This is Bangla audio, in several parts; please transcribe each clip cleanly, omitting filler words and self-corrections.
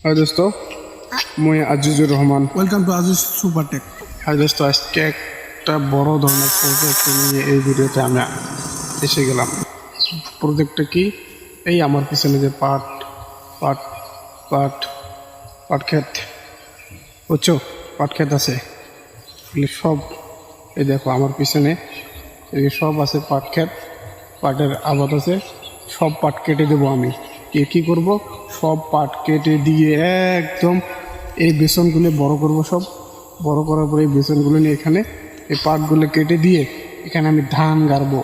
हाय दोस्तों, मैं Azizur Rahman. Welcome to Aziz super tech. Hi দোস্ত, আজকে একটা বড় ধরনের প্রজেক্ট নিয়ে এই ভিডিওতে আমি এসে গেলাম। প্রজেক্টটা কি? এই আমার পিছনে যে পাট পাট পাট পাট ক্ষেত, বুঝছো? পাট ক্ষেত আছে, এগুলি সব এই দেখো আমার পিছনে এই সব আছে পাট ক্ষেত, পাটের আবাদ আছে। সব পাট কেটে দেবো আমি। কী করব? সব পাট কেটে দিয়ে একদম এই বেসনগুলো বড় করব। সব বড় করার পরে এই বেসনগুলো নিয়ে এখানে এই পাটগুলো কেটে দিয়ে এখানে আমি ধান গাড়বো।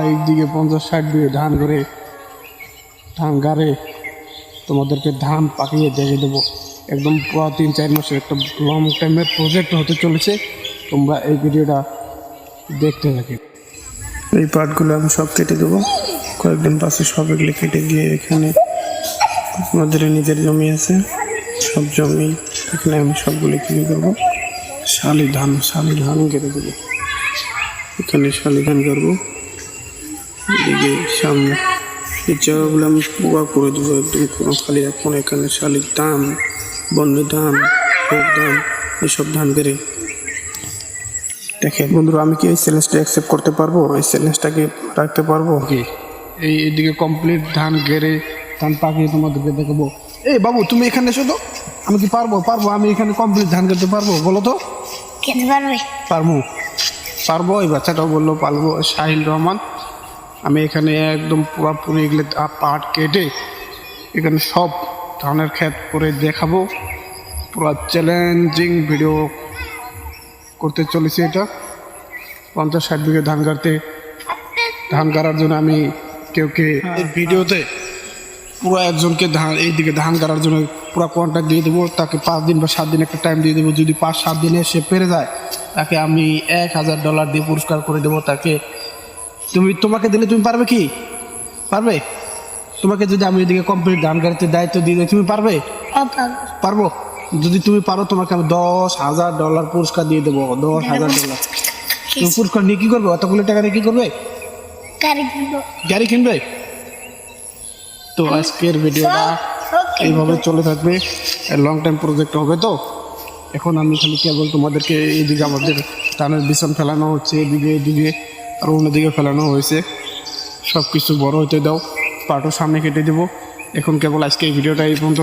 এইদিকে 50-60 বিঘে ধান গাড়ে তোমাদেরকে ধান পাকিয়ে দেখে দেবো। একদম পুরো 3-4 মাসের একটা লং টাইমের প্রজেক্ট হতে চলেছে। তোমরা এই ভিডিওটা দেখতে থাকি। এই পাটগুলো আমি সব কেটে দেবো কয়েকদিন পাশে। সব এগুলো কেটে দিয়ে এখানে আমাদের নিজের জমি আছে, সব জমি এখানে আমি সবগুলো কী করবো, শালি ধান কেটে দেবো। এখানে শালি ধান করবো। এদিকে সামনে এই জায়গাগুলো আমি পুরো করে দেবো, একদম কোনো খালি রাখবো না। এখানে শালির ধান, বন্যের ধান, ভোগ ধান, এইসব ধান করে দেখেন বন্ধুরা, আমি কি এই চ্যালেঞ্জটা অ্যাকসেপ্ট করতে পারবো? এই চ্যালেঞ্জটাকে রাখতে পারবো কি? এইদিকে কমপ্লিট ধান গেড়ে ধান পাকিয়ে তোমাদেরকে দেখাবো। এই বাবু, তুমি এখানে এসো তো। আমি কি পারবো? আমি এখানে কমপ্লিট ধান কেটে পারবো? বলো তো। পারবো। এই বাচ্চাটাও বললো পারবো। সাহিল রহমান। আমি এখানে একদম পুরোপুরি এগুলো পাট কেটে এখানে সব ধানের ক্ষেত করে দেখাবো। পুরো চ্যালেঞ্জিং ভিডিও করতে চলেছি। এটা 50-60 বিঘে ধান গাড়ার জন্য আমি কেউ ভিডিওতে পুরো একজনকে এইদিকে ধান গাড়ার জন্য পুরো কন্ট্রাক্ট দিয়ে দেবো। তাকে 5 দিন বা 7 দিন একটা টাইম দিয়ে দেবো। যদি 5-7 দিনে সে পেরে যায়, তাকে আমি $1000 দিয়ে পুরস্কার করে দেবো। তোমাকে দিলে তুমি পারবে কি? পারবে? তোমাকে যদি আমি এদিকে কমপ্লিট ধান গাড়িতে দায়িত্ব দিয়ে দিই, তুমি পারবে? পারবো। যদি তুমি পারো, তোমাকে আমি $10,000 পুরস্কার দিয়ে দেবো। $10,000 তুমি পুরস্কার নিয়ে কি করবে? অতগুলো টাকা নিয়ে কি করবে? গাড়ি কিনবে। তো আজকের ভিডিওটা এইভাবে চলে থাকবে। লং টাইম প্রজেক্ট হবে। তো এখন আমি খালি কেবল তোমাদেরকে এইদিকে আমাদের ধানের বিছন ফেলানো হচ্ছে, এদিকে আর অন্যদিকে ফেলানো হয়েছে। সব কিছু বড় হতে দাও। পাটও সামনে কেটে দেবো। এখন কেবল আজকে এই ভিডিওটা এই পর্যন্ত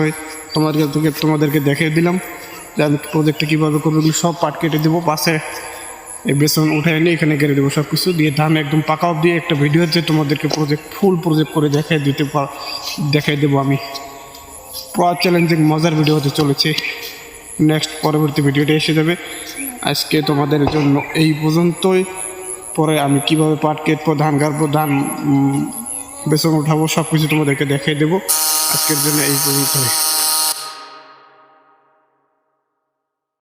তোমাদেরকে দেখিয়ে দিলাম যে আমি প্রজেক্টটা কীভাবে করবো। এগুলো সব পাট কেটে দেবো। পাশে এই বেসন উঠে এনে এখানে কেটে দেবো। সব কিছু দিয়ে ধান একদম পাকা অব দিয়ে একটা ভিডিওতে তোমাদেরকে ফুল প্রজেক্ট করে দেখাই দেবো আমি। পুরো চ্যালেঞ্জিং মজার ভিডিও হতে চলেছে। নেক্সট পরবর্তী ভিডিওটা এসে যাবে। আজকে তোমাদের জন্য এই পর্যন্তই। পরে আমি কিভাবে পাট কেটবো, ধান গাড়বো, ধান বেসন উঠাবো, সব কিছু তোমাদেরকে দেখাই দেবো। আজকের জন্য এই পর্যন্তই।